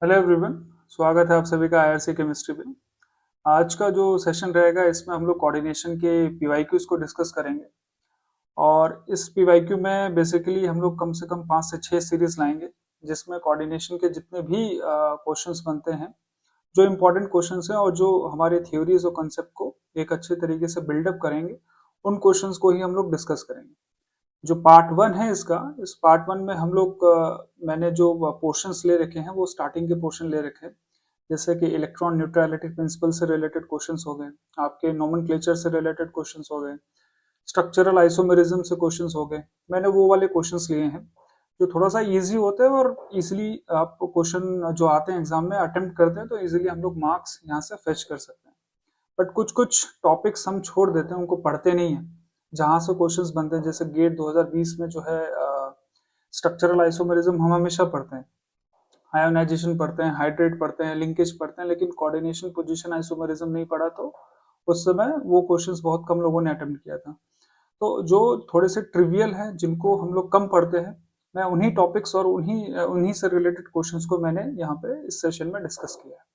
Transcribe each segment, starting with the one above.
Hello everyone. स्वागत है आप सभी का आईआरसी केमिस्ट्री पे। आज का जो सेशन रहेगा इसमें हम लोग कोऑर्डिनेशन के पीवाईक्यूज को डिस्कस करेंगे। और इस पीवाईक्यू में बेसिकली हम लोग कम से कम 5 से 6 सीरीज लाएंगे, जिसमें कोऑर्डिनेशन के जितने भी क्वेश्चंस बनते हैं, जो इम्पोर्टेंट क्वेश्चंस हैं और जो हमारे थ्योरीज और कंसेप्ट को एक अच्छे तरीके से बिल्डअप करेंगे, उन क्वेश्चंस को ही हम लोग डिस्कस करेंगे। जो पार्ट वन है इसका, इस पार्ट वन में हम लोग मैंने जो पोर्शंस ले रखे हैं वो स्टार्टिंग के पोर्शन ले रखे हैं, जैसे कि इलेक्ट्रॉन न्यूट्रलिटी प्रिंसिपल से रिलेटेड क्वेश्चंस हो गए, आपके नोमेनक्लेचर से रिलेटेड क्वेश्चंस हो गए, स्ट्रक्चरल आइसोमेरिज्म से क्वेश्चंस हो गए। मैंने वो वाले क्वेश्चंस लिए हैं जो थोड़ा सा इजी होते हैं और इजीली आपको क्वेश्चन जो आते हैं एग्जाम में अटेम्प्ट करते हैं, तो इजीली हम लोग मार्क्स यहाँ से फेच कर सकते हैं। बट कुछ कुछ टॉपिक्स हम छोड़ देते हैं, उनको पढ़ते नहीं है, जहां से क्वेश्चंस बनते हैं। जैसे गेट 2020 में जो है स्ट्रक्चरल आइसोमेरिज्म हम हमेशा पढ़ते हैं, आयोनाइजेशन पढ़ते हैं, हाइड्रेट पढ़ते हैं, लिंकेज पढ़ते हैं, लेकिन कोऑर्डिनेशन पोजीशन आइसोमेरिज्म नहीं पढ़ा। तो उस समय वो क्वेश्चंस बहुत कम लोगों ने अटेम्प्ट किया था। तो जो थोड़े से ट्रिवियल हैं, जिनको हम लोग कम पढ़ते हैं, मैं उन्हीं टॉपिक्स और उन्हीं उन्हीं से रिलेटेड क्वेश्चंस को मैंने यहाँ पे इस सेशन में डिस्कस किया है।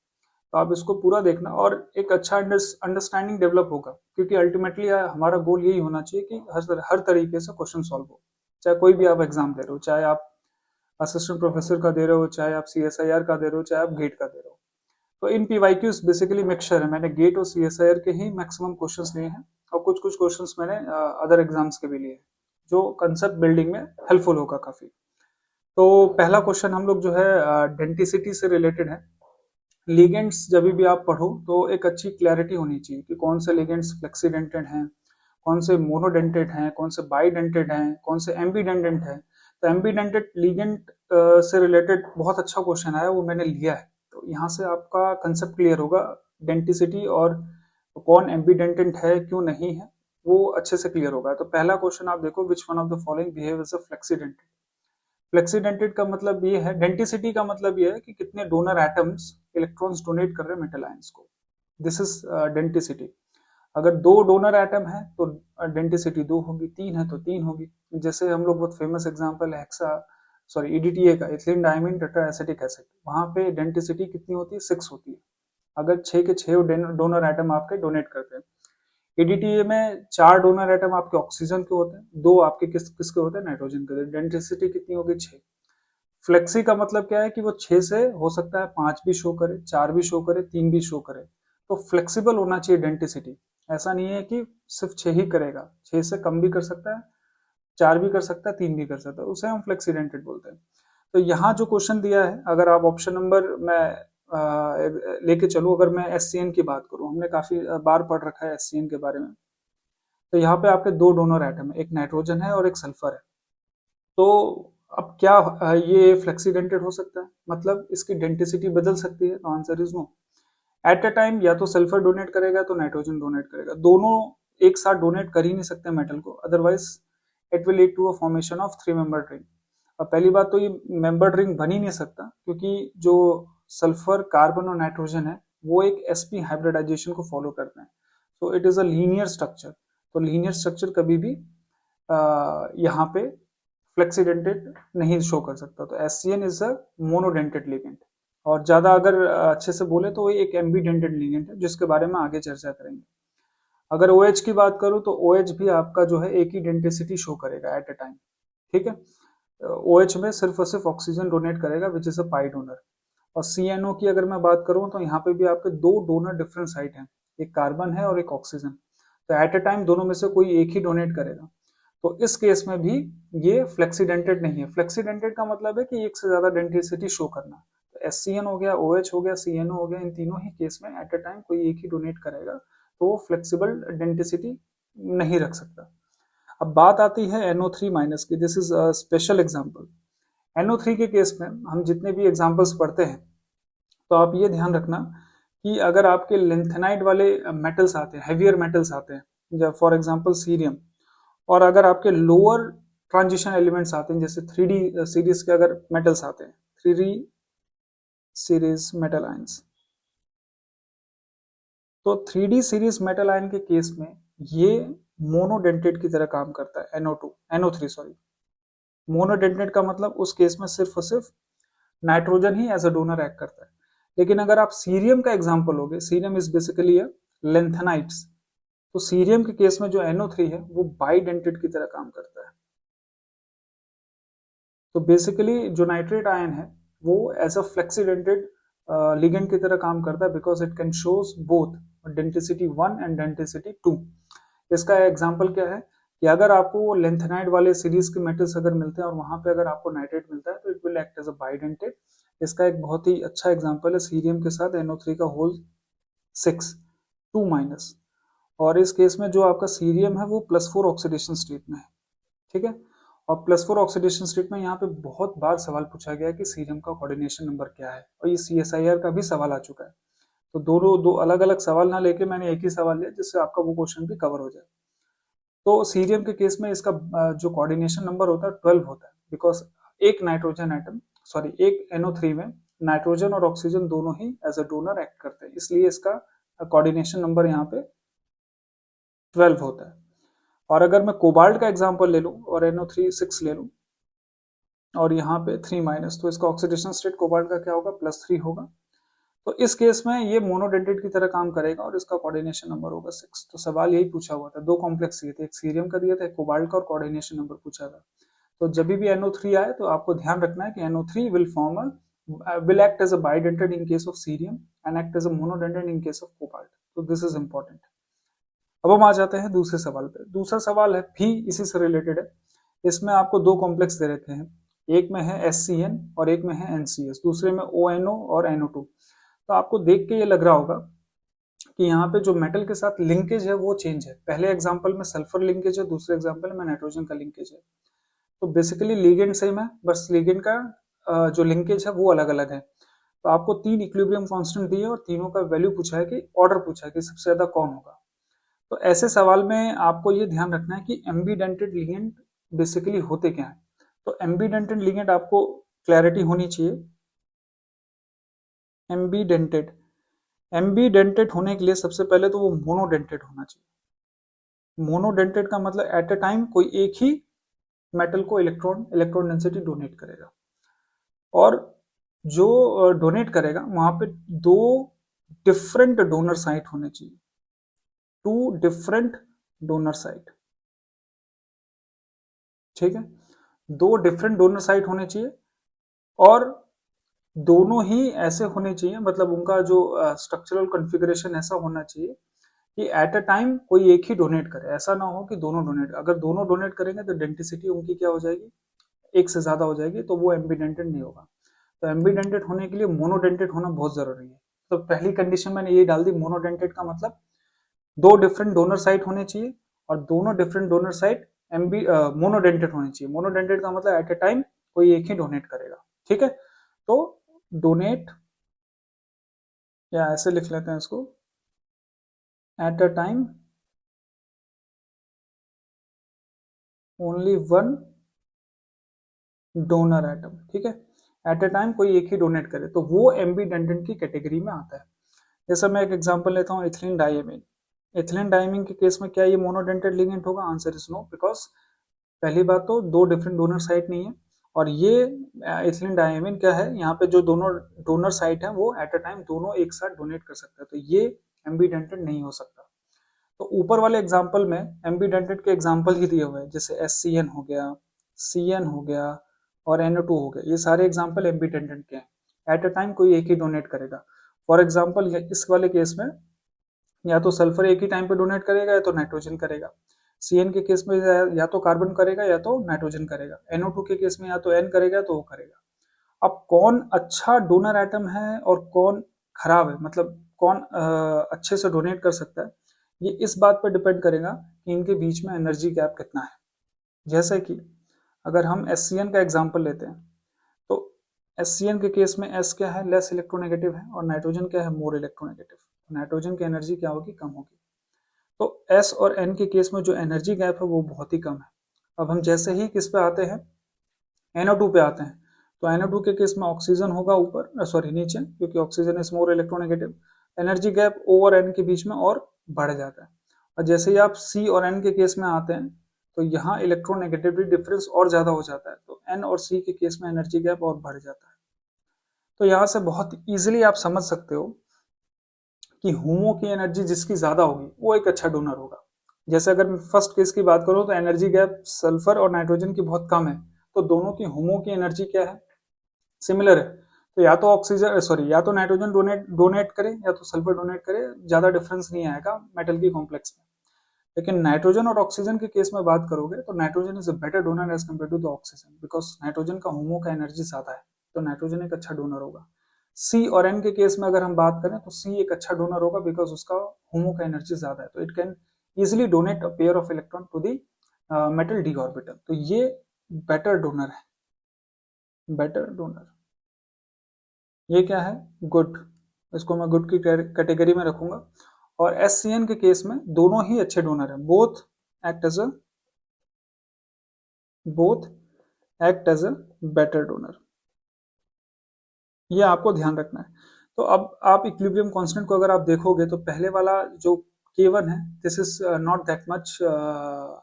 तो आप इसको पूरा देखना और एक अच्छा अंडरस्टैंडिंग डेवलप होगा, क्योंकि अल्टीमेटली हमारा गोल यही होना चाहिए कि हर तरीके से क्वेश्चन सॉल्व हो। चाहे कोई भी आप एग्जाम दे रहे हो, चाहे आप असिस्टेंट प्रोफेसर का दे रहे हो, चाहे आप सीएसआईआर का दे रहे हो, चाहे आप गेट का दे रहे हो। तो इन पीवाईक्यूज बेसिकली मिक्सचर है, मैंने गेट और सीएसआईआर के ही मैक्सिमम क्वेश्चंस लिए हैं और कुछ कुछ क्वेश्चंस मैंने अदर एग्जाम्स के भी लिए हैं, जो कंसेप्ट बिल्डिंग में हेल्पफुल होगा काफी। तो पहला क्वेश्चन हम लोग जो है डेंटिसिटी से रिलेटेड है। लिगेंड्स जब भी आप पढ़ो तो एक अच्छी क्लैरिटी होनी चाहिए कि कौन से लिगेंड्स फ्लेक्सीडेंटेड हैं, कौन से मोनोडेंटेड हैं, कौन से बाईडेंटेड हैं, कौन से एम्बीडेंटेड हैं। तो एम्बीडेंटेड लिगेंड से रिलेटेड बहुत अच्छा क्वेश्चन आया, वो मैंने लिया है। तो यहाँ से आपका कंसेप्ट क्लियर होगा, डेंटिसिटी और कौन एम्बीडेंटेड है क्यों नहीं है, वो अच्छे से क्लियर होगा। तो पहला क्वेश्चन आप देखो, which one of the following behave as a flexidentated. Flexidentated का मतलब ये है, डेंटिसिटी का मतलब ये है कि कितने डोनर एटम्स इलेक्ट्रॉन्स डोनेट कर रहे हैं मेटल आयंस को। This is denticity. अगर दो डोनर एटम है तो डेंटिसिटी दो होगी, तीन है तो तीन होगी। जैसे हम लोग बहुत फेमस एग्जांपल है हेक्सा सॉरी ईडीटीए का, ethylene diamine tetra acetic acid, वहां पे डेंटिसिटी कितनी होती है, 6 होती है, अगर 6 के 6 डोनर एटम आपके डोनेट करते हैं। ईडीटीए में 4 डोनर एटम आपके ऑक्सीजन के होते हैं, 2 आपके किसके होते हैं, नाइट्रोजन के। डेंसिटी कितनी होगी, 6। फ्लेक्सी का मतलब क्या है कि वो 6 से हो सकता है 5 भी शो करे, 4 भी शो करे, 3 भी शो करे। तो फ्लेक्सिबल होना चाहिए डेंटिसिटी। ऐसा नहीं है कि सिर्फ 6 ही करेगा, 6 से कम भी कर सकता है, 4 भी कर सकता है, 3 भी कर सकता है, उसे हम फ्लेक्सीडेंटेड बोलते हैं। तो यहाँ जो क्वेश्चन दिया है, अगर आप ऑप्शन नंबर मैं लेके चलूँ, अगर मैं एससीएन की बात करूँ, हमने काफी बार पढ़ रखा है एससीएन के बारे में। तो यहाँ पे आपके 2 डोनर एटम है, एक नाइट्रोजन है और एक सल्फर है। तो अब क्या ये फ्लेक्सीडेंटेड हो सकता है, मतलब इसकी डेंटिसिटी बदल सकती है? तो answer is no. At a time या तो सल्फर डोनेट करेगा तो नाइट्रोजन डोनेट करेगा, दोनों एक साथ डोनेट कर ही नहीं सकते मेटल को, otherwise it will lead to a formation of 3 membered ring. अब पहली बात तो ये मेंबर्ड रिंग बन ही नहीं सकता, क्योंकि जो सल्फर कार्बन और नाइट्रोजन है वो एक sp हाइब्रिडाइजेशन को फॉलो करते हैं। So it is a linear structure. तो लीनियर स्ट्रक्चर कभी भी यहाँ पे फ्लेक्सीडेंटेड नहीं शो कर सकता। तो SCN is a monodentate ligand. और ज्यादा अगर अच्छे से बोले तो ये एक एम्बीडेंटेड लिगेंड है, जिसके बारे में आगे चर्चा करेंगे। अगर OH की बात करूं तो OH भी आपका जो है एक ही डेंटिसिटी शो करेगा एट अ टाइम। ठीक है, OH में सिर्फ और सिर्फ ऑक्सीजन डोनेट करेगा, which is a pi donor. और CNO की अगर मैं बात करूं तो यहाँ पे भी आपके 2 डोनर डिफरेंट साइट हैं, एक कार्बन है और एक ऑक्सीजन। तो एट अ टाइम दोनों में से कोई एक ही डोनेट करेगा। तो इस केस में भी ये फ्लेक्सीडेंटेड नहीं है। फ्लेक्सीडेंटेड का मतलब है कि एक से ज्यादा डेंसिटी शो करना। तो SCN हो गया, OH हो गया, CNO हो गया, इन तीनों ही केस में एट अ टाइम कोई एक ही डोनेट करेगा, तो वो फ्लेक्सिबल डेंसिटी नहीं रख सकता। अब बात आती है NO3 माइनस की। This is a special example. NO3 के केस में हम जितने भी एग्जांपल्स पढ़ते हैं, तो आप ये ध्यान रखना कि अगर आपके लेंथेनाइड वाले मेटल्स आते हैं, हेवियर मेटल्स आते हैं, जब फॉर एग्जांपल सीरियम, और अगर आपके लोअर ट्रांजिशन एलिमेंट्स आते हैं, जैसे 3D सीरीज के अगर मेटल्स आते हैं, 3D सीरीज मेटल आयंस, तो 3D सीरीज मेटल आयन के केस में ये मोनोडेंटेट की तरह काम करता है। NO3 सॉरी, मोनोडेंटेट का मतलब उस केस में सिर्फ और सिर्फ नाइट्रोजन ही एज अ डोनर एक्ट करता है। लेकिन अगर आप सीरियम का एग्जाम्पल लोगे, सीरियम इज बेसिकली लेंथेनाइट्स, तो सीरियम के केस में जो NO3 है वो बाइडेंटेट की तरह काम करता है। तो बेसिकली जो नाइट्रेट आयन है वो एज अ फ्लेक्सीडेंटेड लिगेंड की तरह काम करता है, because it can shows both denticity 1 and denticity 2। इसका एग्जांपल क्या है कि अगर आपको लेंथेनाइड वाले सीरीज के मेटल्स अगर मिलते हैं और वहां पे अगर आपको नाइट्रेट मिलता है तो it will act as a bidentate. इसका एक बहुत ही अच्छा एग्जांपल है सीरियम के साथ NO3 का होल 6 2 माइनस। और इस केस में जो आपका सीरियम है वो +4 ऑक्सीडेशन स्टेट में है, ठीक है। और +4 ऑक्सीडेशन स्टेट में यहाँ पे बहुत बार सवाल पूछा गया है कि सीरियम का कोऑर्डिनेशन नंबर क्या है, और ये CSIR का भी सवाल आ चुका है। तो दोनों दो अलग अलग सवाल ना लेके मैंने एक ही सवाल लिया जिससे आपका वो क्वेश्चन भी कवर हो जाए। तो सीरियम के केस में इसका जो कोऑर्डिनेशन नंबर होता है 12 होता है, बिकॉज एक नाइट्रोजन एटम सॉरी एक NO3 में नाइट्रोजन और ऑक्सीजन दोनों ही एज अ डोनर एक्ट करते हैं, इसलिए इसका कोऑर्डिनेशन नंबर यहाँ पे 12 होता है। और अगर मैं कोबाल्ट का एग्जांपल ले लूं और NO3 6 ले लूं और यहाँ पे 3 माइनस, तो इसका ऑक्सीडेशन स्टेट कोबाल्ट का क्या होगा, +3 होगा। तो इस केस में ये मोनोडेंटेट की तरह काम करेगा और इसका कोऑर्डिनेशन नंबर होगा 6। तो सवाल यही पूछा हुआ था, दो कॉम्प्लेक्स दिए थे, एक सीरियम का दिया था, एक कोबाल्ट का, और कोऑर्डिनेशन नंबर पूछा था। तो जब भी NO3 आए तो आपको ध्यान रखना है कि NO3 will act as a bidentate in case of cerium and act as a monodentate in case of cobalt. तो दिस इज इंपॉर्टेंट। अब हम आ जाते हैं दूसरे सवाल पे। दूसरा सवाल है भी इसी से रिलेटेड है। इसमें आपको दो कॉम्प्लेक्स दे रखे हैं, एक में है SCN और एक में है NCS, दूसरे में ONO और NO2। तो आपको देख के ये लग रहा होगा कि यहाँ पे जो मेटल के साथ लिंकेज है वो चेंज है। पहले एग्जांपल में सल्फर लिंकेज है, दूसरे एग्जांपल में नाइट्रोजन का लिंकेज है। तो बेसिकली लिगेंड सेम है, बस लिगेंड का जो लिंकेज है वो अलग अलग है। तो आपको 3 इक्विलिब्रियम कांस्टेंट दिए और तीनों का वैल्यू पूछा है कि ऑर्डर पूछा है कि सबसे ज्यादा कौन होगा। तो ऐसे सवाल में आपको ये ध्यान रखना है कि एम्बीडेंटेड लिगेंड बेसिकली होते क्या है। तो एम्बीडेंटेड लिगेंड आपको क्लैरिटी होनी चाहिए। एम्बीडेंटेड एम्बीडेंटेड होने के लिए सबसे पहले तो वो मोनोडेंटेड होना चाहिए। मोनोडेंटेड का मतलब एट अ टाइम कोई एक ही मेटल को इलेक्ट्रॉन डेंसिटी डोनेट करेगा, और जो डोनेट करेगा वहां पे दो डिफरेंट डोनर साइट होने चाहिए, 2 डिफरेंट डोनर साइट, ठीक है। 2 डिफरेंट डोनर साइट होने चाहिए और दोनों ही ऐसे होने चाहिए, मतलब उनका जो स्ट्रक्चरल कॉन्फ़िगरेशन ऐसा होना चाहिए कि एट अ टाइम कोई एक ही डोनेट करे। ऐसा ना हो कि दोनों डोनेट, अगर दोनों डोनेट करेंगे तो डेंसिटी उनकी क्या हो जाएगी, एक से ज्यादा हो जाएगी, तो वो एम्बीडेंटेड नहीं होगा। तो एम्बीडेंटेड होने के लिए मोनोडेंटेड होना बहुत जरूरी है। तो पहली कंडीशन मैंने ये डाल दी, मोनोडेंटेड का मतलब 2 डिफरेंट डोनर साइट होने चाहिए और दोनों डिफरेंट डोनर साइट मोनोडेंटेड होनी चाहिए। मोनोडेंटेड का मतलब एट ए टाइम कोई एक ही डोनेट करेगा, ठीक है। तो डोनेट, या ऐसे लिख लेते हैं इसको, eight a time only one donor atom, ठीक है। एट अ टाइम कोई एक ही डोनेट करे तो वो एम्बीडेंटेड की कैटेगरी में आता है। जैसे मैं एक एग्जांपल लेता हूँ, इथिलीन डाइमीन। इथिलीन डाइमीन के केस में क्या ये मोनोडेंटेड लिगेंड होगा? आंसर इज नो, बिकॉज पहली बात तो 2 डिफरेंट डोनर साइट नहीं है, और ये इथिलीन डाइमीन क्या है, यहाँ पे जो दोनों डोनर साइट है वो एट अ टाइम दोनों एक साथ डोनेट कर सकते हैं, तो ये एम्बीडेंटेड नहीं हो सकता। तो ऊपर वाले एग्जाम्पल में एम्बीडेंटेड के एग्जाम्पल ही दिए हुए हैं, जैसे SCN हो गया, CN हो गया और NO2 हो गया, ये सारे एग्जाम्पल एम्बीडेंटेड के हैं। एट अ टाइम कोई एक ही डोनेट करेगा। फॉर एग्जाम्पल इस वाले केस में या तो सल्फर एक ही टाइम पे डोनेट करेगा या तो नाइट्रोजन करेगा। CN के केस में या तो कार्बन करेगा या तो नाइट्रोजन करेगा। NO2 के केस में या तो N करेगा तो वो करेगा। अब कौन अच्छा डोनर एटम है और कौन खराब है, मतलब कौन अच्छे से डोनेट कर सकता है, ये इस बात पर डिपेंड करेगा कि इनके बीच में एनर्जी गैप कितना है। जैसे कि अगर हम SCN का एग्जाम्पल लेते हैं तो SCN के केस में S क्या है, लेस इलेक्ट्रोनेगेटिव है, और नाइट्रोजन क्या है, मोर इलेक्ट्रोनेगेटिव। नाइट्रोजन की एनर्जी क्या होगी, कम होगी। तो S और N के केस में जो एनर्जी गैप है वो बहुत ही कम है। अब हम जैसे ही किस पे आते हैं, NO2 पे आते हैं, तो NO2 के केस में ऑक्सीजन होगा ऊपर, सॉरी नीचे, क्योंकि oxygen is more electronegative. Energy gap O और N के बीच में और बढ़ जाता है। और जैसे ही आप C और N के केस में आते हैं तो यहाँ इलेक्ट्रोनेगेटिविटी डिफरेंस और ज्यादा हो जाता है, तो N और C के केस में एनर्जी गैप और बढ़ जाता है। तो यहाँ से बहुत इजीली आप समझ सकते हो कि होमो की एनर्जी जिसकी ज्यादा होगी वो एक अच्छा डोनर होगा। जैसे अगर मैं फर्स्ट केस की बात करूं तो एनर्जी गैप सल्फर और नाइट्रोजन की बहुत कम है, तो दोनों की होमो की एनर्जी क्या है, सिमिलर है। तो या तो ऑक्सीजन सॉरी या तो नाइट्रोजन डोनेट डोनेट करे या तो सल्फर डोनेट करे, ज्यादा डिफरेंस नहीं आएगा मेटल की कॉम्प्लेक्स में। लेकिन नाइट्रोजन और ऑक्सीजन के केस में बात करोगे तो nitrogen is a better donor as compare to the oxygen, because nitrogen का होमो का एनर्जी ज्यादा है, तो नाइट्रोजन एक अच्छा डोनर होगा। सी और एन के केस में अगर हम बात करें तो सी एक अच्छा डोनर होगा बिकॉज उसका होमो का एनर्जी ज्यादा है, तो it can easily donate a pair of electron to the metal d orbital, तो ये बेटर डोनर है, बेटर डोनर। ये क्या है, गुड, इसको मैं गुड की कैटेगरी में रखूंगा। और एस सी एन के केस में दोनों ही अच्छे डोनर हैं, act as a both act as a better donor, ये आपको ध्यान रखना है। तो अब आप इक्विलिब्रियम कांस्टेंट को अगर आप देखोगे तो पहले वाला जो K1 है, this is not that much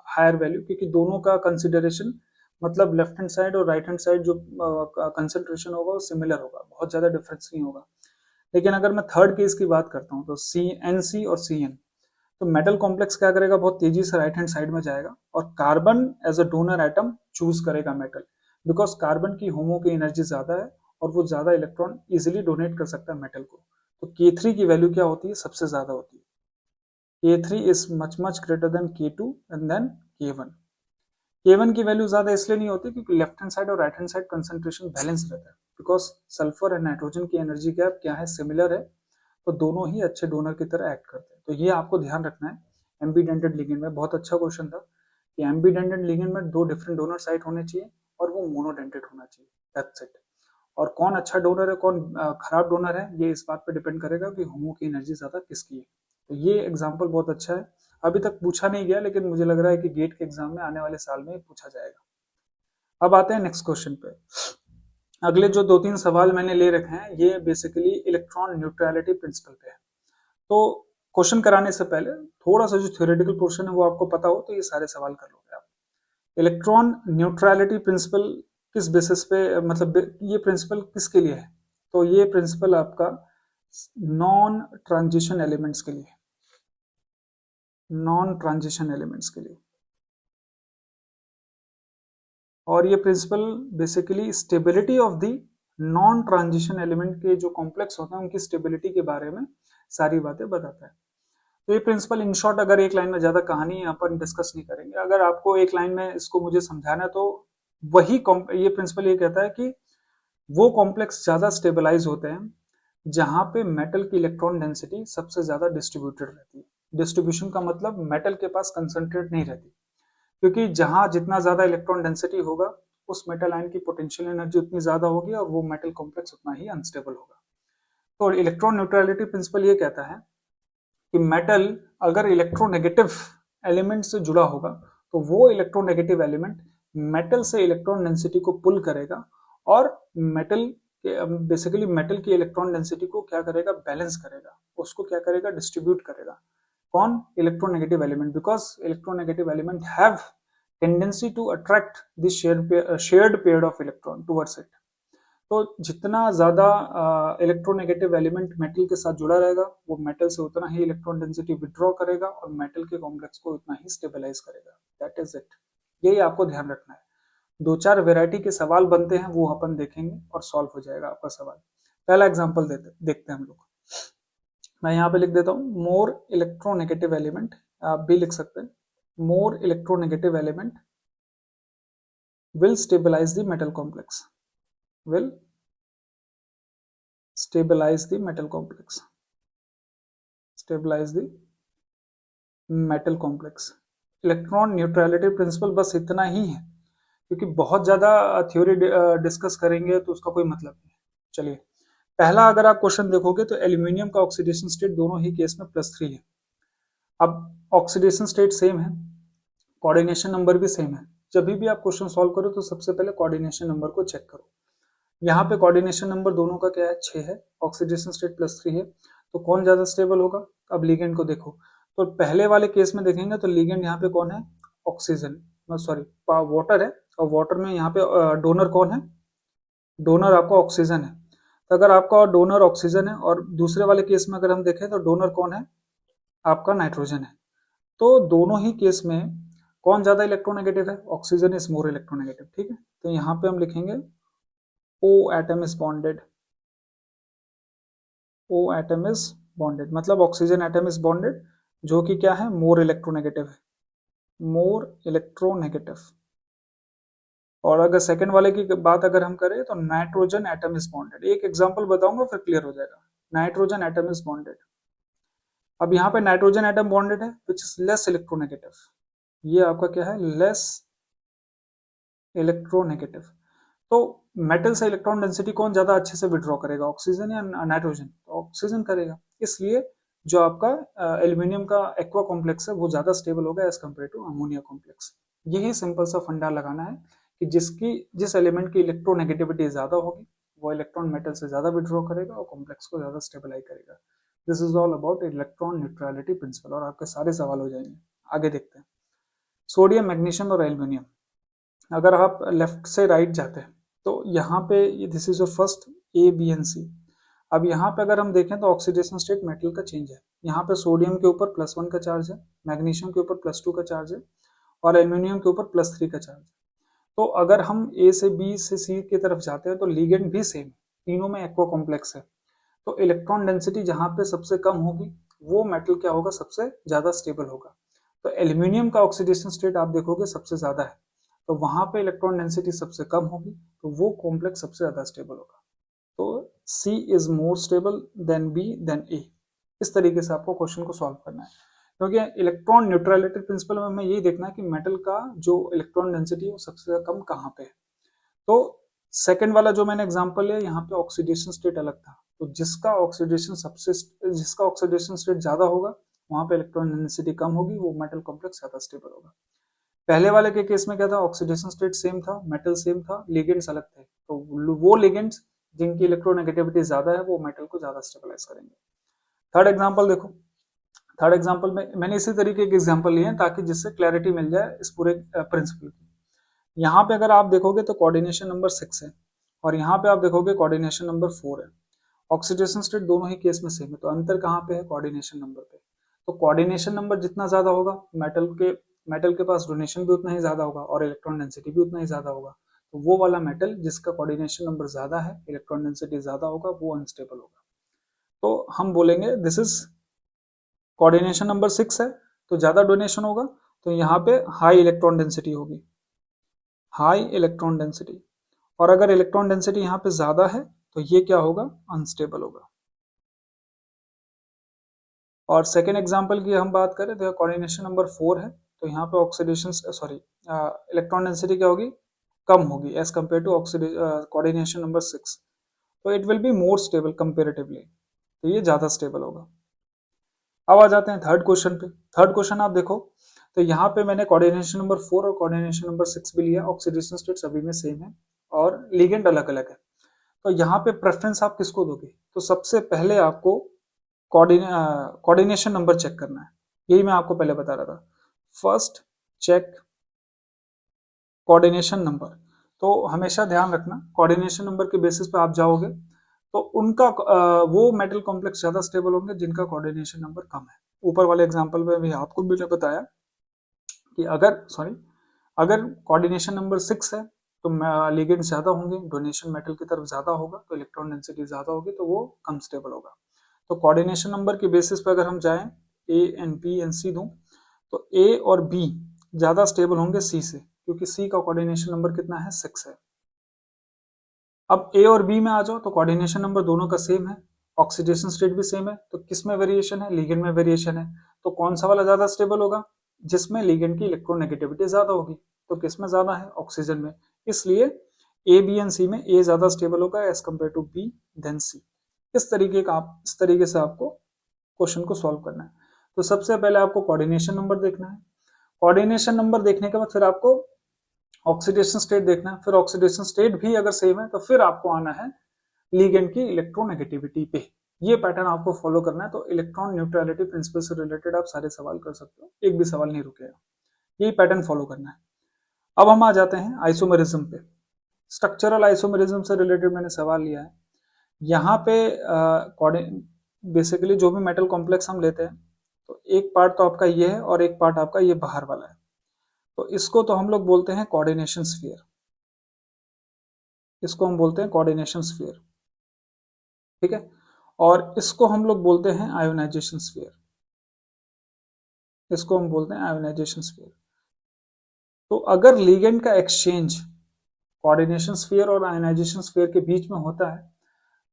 higher value, क्योंकि दोनों का कंसिडरेशन मतलब लेफ्ट हैंड साइड और राइट हैंड साइड जो कंसेंट्रेशन होगा वो सिमिलर होगा, बहुत ज्यादा डिफरेंस नहीं होगा। लेकिन अगर मैं थर्ड केस की बात करता हूँ तो सी एन सी और सी एन, तो मेटल कॉम्प्लेक्स क्या करेगा, बहुत तेजी से राइट हैंड साइड में जाएगा और carbon as a donor atom choose करेगा मेटल, बिकॉज कार्बन की होमो की एनर्जी ज्यादा है और वो ज्यादा इलेक्ट्रॉन इजिली डोनेट कर सकता है मेटल को। तो K3 की वैल्यू क्या होती है, सबसे ज्यादा होती है, K3 is much greater than K2 and then K1। K1 की वैल्यू ज्यादा इसलिए नहीं होती क्योंकि लेफ्ट हैंड साइड और right hand side concentration balance रहता है, बिकॉज सल्फर एंड नाइट्रोजन की एनर्जी गैप क्या है, सिमिलर है, तो दोनों ही अच्छे डोनर की तरह एक्ट करते हैं। तो ये आपको ध्यान रखना है। एम्बीडेंटेड लिगेंड में बहुत अच्छा क्वेश्चन था कि एम्बीडेंटेड लिगेंड में दो डिफरेंट डोनर साइट होने चाहिए और वो मोनोडेंटेड होना चाहिए, दैट्स इट। और कौन अच्छा डोनर है कौन खराब डोनर है, ये इस बात पे डिपेंड करेगा कि होमो की एनर्जी ज्यादा किसकी है। तो ये एग्जाम्पल बहुत अच्छा है, अभी तक पूछा नहीं गया लेकिन मुझे लग रहा है कि गेट के एग्जाम में आने वाले साल में पूछा जाएगा। अब आते हैं नेक्स्ट क्वेश्चन पे। अगले जो दो तीन सवाल मैंने ले रखे हैं ये बेसिकली इलेक्ट्रॉन न्यूट्रलिटी प्रिंसिपल पे है। तो क्वेश्चन कराने से पहले थोड़ा सा जो थ्योरेटिकल पोर्शन है वो आपको पता हो तो ये सारे सवाल कर लोगे आप। इलेक्ट्रॉन न्यूट्रलिटी प्रिंसिपल किस बेसिस पे, मतलब ये प्रिंसिपल किसके लिए है, तो ये प्रिंसिपल आपका नॉन ट्रांजिशन एलिमेंट्स के लिए, नॉन ट्रांजिशन एलिमेंट्स के लिए। और ये principle basically stability of the non transition element के जो कॉम्प्लेक्स होते हैं उनकी स्टेबिलिटी के बारे में सारी बातें बताता है। तो ये प्रिंसिपल इन शॉर्ट, अगर एक लाइन में ज्यादा कहानी अपन डिस्कस नहीं करेंगे, अगर आपको एक लाइन में इसको मुझे समझाना है तो वही ये प्रिंसिपल ये कहता है कि वो कॉम्प्लेक्स ज्यादा स्टेबलाइज होते हैं जहां पे मेटल की इलेक्ट्रॉन डेंसिटी सबसे ज्यादा डिस्ट्रीब्यूटेड रहती है। डिस्ट्रीब्यूशन का मतलब मेटल के पास कंसंट्रेट नहीं रहती, क्योंकि जहां जितना ज्यादा इलेक्ट्रॉन डेंसिटी होगा उस मेटल आयन की पोटेंशियल एनर्जी उतनी ज्यादा होगी और वो मेटल कॉम्प्लेक्स उतना ही अनस्टेबल होगा। तो इलेक्ट्रॉन न्यूट्रलिटी प्रिंसिपल ये कहता है कि मेटल अगर इलेक्ट्रोनेगेटिव एलिमेंट से जुड़ा होगा तो वो इलेक्ट्रोनेगेटिव एलिमेंट मेटल से इलेक्ट्रॉन डेंसिटी को पुल करेगा और मेटल बेसिकली मेटल की इलेक्ट्रॉन डेंसिटी को क्या करेगा, बैलेंस करेगा, उसको क्या करेगा, डिस्ट्रीब्यूट करेगा। कौन, electronegative element, because electronegative element have tendency to attract this shared pair of electron towards it. तो जितना ज्यादा इलेक्ट्रोनेगेटिव एलिमेंट मेटल के साथ जुड़ा रहेगा वो मेटल से उतना ही इलेक्ट्रॉन डेंसिटी विड्रॉ करेगा और मेटल के कॉम्प्लेक्स को उतना ही स्टेबलाइज करेगा, दैट इज इट। यही आपको ध्यान रखना है। दो चार वेराइटी के सवाल बनते हैं वो अपन देखेंगे और सॉल्व हो जाएगा आपका सवाल। पहला एग्जांपल देखते हैं हम लोग। मैं यहाँ पे लिख देता हूँ मोर इलेक्ट्रोनेगेटिव एलिमेंट, आप भी लिख सकते हैं more electronegative element will stabilize the metal complex, will stabilize the metal complex, stabilize the metal complex। Electron neutrality principle बस इतना ही है, क्योंकि बहुत ज्यादा थ्योरी डिस्कस करेंगे तो उसका कोई मतलब नहीं। चलिए पहला अगर आप क्वेश्चन देखोगे तो एल्यूमिनियम का ऑक्सीडेशन स्टेट दोनों ही केस में +3 है। अब ऑक्सीडेशन स्टेट सेम है, कोऑर्डिनेशन नंबर भी सेम है, जब भी आप क्वेश्चन सॉल्व करो तो सबसे पहले कोऑर्डिनेशन नंबर को चेक करो। यहाँ पे कोऑर्डिनेशन नंबर दोनों का क्या है, 6 है, ऑक्सीडेशन स्टेट +3 है, तो कौन ज्यादा स्टेबल होगा। अब लिगेंड को देखो तो पहले वाले केस में देखेंगे तो लिगेंड यहाँ पे कौन है, ऑक्सीजन, सॉरी वाटर है, और वाटर में यहाँ पे डोनर कौन है, डोनर आपका ऑक्सीजन है। तो अगर आपका डोनर ऑक्सीजन है और दूसरे वाले केस में अगर हम देखें तो डोनर कौन है, आपका नाइट्रोजन है। तो दोनों ही केस में कौन ज्यादा इलेक्ट्रोनेगेटिव है, ऑक्सीजन इज मोर इलेक्ट्रोनेगेटिव। ठीक है, तो यहाँ पे हम लिखेंगे O atom is bonded, O atom is bonded मतलब ऑक्सीजन एटम इज बॉन्डेड, जो कि क्या है, मोर इलेक्ट्रोनेगेटिव है, मोर इलेक्ट्रोनेगेटिव। और अगर सेकंड वाले की बात अगर हम करें तो नाइट्रोजन एटम इज बॉन्डेड। एक एग्जांपल बताऊंगा फिर क्लियर हो जाएगा। नाइट्रोजन एटम इज बॉन्डेड, अब यहाँ पे नाइट्रोजन एटम बॉन्डेड है विच इज लेस इलेक्ट्रोनेगेटिव, ये आपका क्या है, लेस इलेक्ट्रोनेगेटिव। तो मेटल से इलेक्ट्रॉन डेंसिटी कौन ज्यादा अच्छे से विड्रॉ करेगा, ऑक्सीजन या नाइट्रोजन, तो ऑक्सीजन करेगा। इसलिए जो आपका एल्यूमिनियम का एक्वा कॉम्प्लेक्स है वो ज्यादा स्टेबल होगा as compare to ammonia complex. यही सिंपल सा फंडा लगाना है कि जिस एलिमेंट की इलेक्ट्रोनेगेटिविटी ज्यादा होगी वो इलेक्ट्रॉन मेटल से ज्यादा विड्रॉ करेगा और कॉम्प्लेक्स को ज्यादा स्टेबलाइज करेगा। This is all about electron neutrality principle, और आपके सारे सवाल हो जाएंगे। आगे देखते हैं सोडियम, मैग्नीशियम और एल्यूमिनियम। अगर आप लेफ्ट से राइट जाते हैं तो यहाँ पे this is your first A B and C. अब यहाँ पे अगर हम देखें तो ऑक्सीडेशन स्टेट मेटल का चेंज है। यहाँ पे सोडियम के ऊपर +1 का चार्ज है, मैग्नीशियम के ऊपर +2 का चार्ज है और एल्यूमिनियम के ऊपर +3 का चार्ज है। तो अगर हम ए से बी से सी की तरफ जाते हैं तो लिगेंड भी सेम, तीनों में एक्वा कॉम्प्लेक्स है। तो इलेक्ट्रॉन डेंसिटी जहाँ पे सबसे कम होगी वो मेटल क्या होगा, सबसे ज्यादा स्टेबल होगा। तो एल्यूमिनियम का ऑक्सीडेशन स्टेट आप देखोगे सबसे ज्यादा है, तो वहां पे इलेक्ट्रॉन डेंसिटी सबसे कम होगी, तो वो कॉम्प्लेक्स सबसे ज्यादा स्टेबल होगा। तो C is more stable than B than A. इस तरीके से आपको क्वेश्चन को सॉल्व करना है, क्योंकि इलेक्ट्रॉन न्यूट्रलिटी प्रिंसिपल में हमें यही देखना है कि मेटल का जो इलेक्ट्रॉन डेंसिटी है वो सबसे कम कहाँ पे है। तो सेकंड वाला जो मैंने एग्जांपल लिया, यहाँ पे ऑक्सीडेशन स्टेट अलग था, तो जिसका ऑक्सीडेशन स्टेट ज्यादा होगा वहां पे इलेक्ट्रॉन डेंसिटी कम होगी, वो मेटल कॉम्प्लेक्स ज्यादा स्टेबल होगा। पहले वाले के केस में क्या था, ऑक्सीडेशन स्टेट सेम था, मेटल सेम था, लिगेंड्स अलग थे, तो वो लिगेंड्स जिनकी इलेक्ट्रोनेगेटिविटी ज्यादा है वो मेटल को ज्यादा स्टेबलाइज करेंगे। थर्ड एग्जांपल देखो, थर्ड एग्जांपल में मैंने इसी तरीके के एग्जांपल लिए हैं ताकि जिससे क्लैरिटी मिल जाए इस पूरे प्रिंसिपल की। यहाँ पे अगर आप देखोगे तो कोऑर्डिनेशन नंबर 6 है और यहाँ पे आप देखोगे कोऑर्डिनेशन नंबर 4 है। ऑक्सीडेशन स्टेट दोनों ही केस में सेम है, तो अंतर कहाँ पे है, कोऑर्डिनेशन नंबर पे। तो कोऑर्डिनेशन नंबर जितना ज्यादा होगा मेटल के पास डोनेशन भी उतना ही ज्यादा होगा और इलेक्ट्रॉन डेंसिटी भी उतना ही ज्यादा होगा। तो वो वाला मेटल जिसका कोऑर्डिनेशन नंबर ज्यादा है, इलेक्ट्रॉन डेंसिटी ज्यादा होगा, वो अनस्टेबल होगा। तो हम बोलेंगे दिस इज कोऑर्डिनेशन नंबर 6 है, तो ज्यादा डोनेशन होगा, तो यहाँ पे हाई इलेक्ट्रॉन डेंसिटी होगी, हाई इलेक्ट्रॉन डेंसिटी। और अगर इलेक्ट्रॉन डेंसिटी यहाँ पे ज्यादा है तो ये क्या होगा, अनस्टेबल होगा। और सेकेंड एग्जाम्पल की हम बात करें तो कोऑर्डिनेशन नंबर 4 है, तो यहाँ पे ऑक्सीडेशन इलेक्ट्रॉन डेंसिटी क्या होगी, कम होगी as compare to coordination number 6, तो it will be more stable comparatively, तो ये ज्यादा स्टेबल होगा। अब आ जाते हैं थर्ड क्वेश्चन पे। थर्ड क्वेश्चन आप देखो तो यहाँ पे मैंने कोऑर्डिनेशन नंबर 4 और कोऑर्डिनेशन नंबर 6 भी लिया, ऑक्सीडेशन स्टेट सभी में सेम है और लिगेंड अलग अलग है। तो यहाँ पे प्रेफरेंस आप किसको दोगे, तो सबसे पहले आपको कोऑर्डिनेशन नंबर चेक करना है, यही मैं आपको पहले बता रहा था। फर्स्ट चेक कोऑर्डिनेशन नंबर, तो हमेशा ध्यान रखना कोऑर्डिनेशन नंबर के बेसिस पे आप जाओगे तो उनका वो मेटल कॉम्प्लेक्स ज्यादा स्टेबल होंगे जिनका कोऑर्डिनेशन नंबर कम है। ऊपर वाले एग्जांपल में भी आपको मैंने बताया कि अगर कोऑर्डिनेशन नंबर 6 है तो लिगेंड ज्यादा होंगे, डोनेशन मेटल की तरफ ज्यादा होगा, तो इलेक्ट्रॉन डेंसिटी ज्यादा होगी, तो वो कम स्टेबल होगा। तो कोऑर्डिनेशन नंबर के बेसिस पे अगर हम जाएं ए एंड बी एंड सी दूं, तो ए और बी ज्यादा स्टेबल होंगे सी से, क्योंकि सी का कोऑर्डिनेशन नंबर कितना है, 6 है। अब ए और बी में आ जाओ तो कोऑर्डिनेशन नंबर दोनों का सेम है, ऑक्सीडेशन स्टेट भी सेम है, तो किस में वेरिएशन है, लिगेंड में वेरिएशन है। तो कौन सा वाला ज्यादा स्टेबल होगा, जिसमें लिगेंड की इलेक्ट्रोनेगेटिविटी ज्यादा होगी, तो किस में ज्यादा है, ऑक्सीजन में। इसलिए ए बी एंड सी में ए ज्यादा स्टेबल होगा as compare to B than C. इस तरीके से आपको क्वेश्चन को सॉल्व करना है। तो सबसे पहले आपको कोऑर्डिनेशन नंबर देखना है, कोऑर्डिनेशन नंबर देखने के बाद फिर आपको ऑक्सीडेशन स्टेट देखना है, फिर ऑक्सीडेशन स्टेट भी अगर सेम है तो फिर आपको आना है लिगेंड की इलेक्ट्रोनेगेटिविटी पे। ये पैटर्न आपको फॉलो करना है, तो इलेक्ट्रॉन न्यूट्रलिटी प्रिंसिपल से रिलेटेड आप सारे सवाल कर सकते हो, एक भी सवाल नहीं रुकेगा, यही पैटर्न फॉलो करना है। अब हम आ जाते हैं आइसोमेरिज्म पे। स्ट्रक्चरल आइसोमेरिज्म से रिलेटेड मैंने सवाल लिया है। यहाँ पे बेसिकली जो भी मेटल कॉम्प्लेक्स हम लेते हैं तो एक पार्ट तो आपका ये है और एक पार्ट आपका ये बाहर वाला है, तो इसको तो हम लोग बोलते हैं कोऑर्डिनेशन स्फीयर। इसको हम बोलते हैं कोऑर्डिनेशन स्फीयर, ठीक है। और इसको हम लोग बोलते हैं आयोनाइजेशन स्फीयर। इसको हम बोलते हैं आयोनाइजेशन स्फीयर। तो अगर लिगेंड का एक्सचेंज कोऑर्डिनेशन स्फीयर और आयोनाइजेशन स्फीयर के बीच में होता है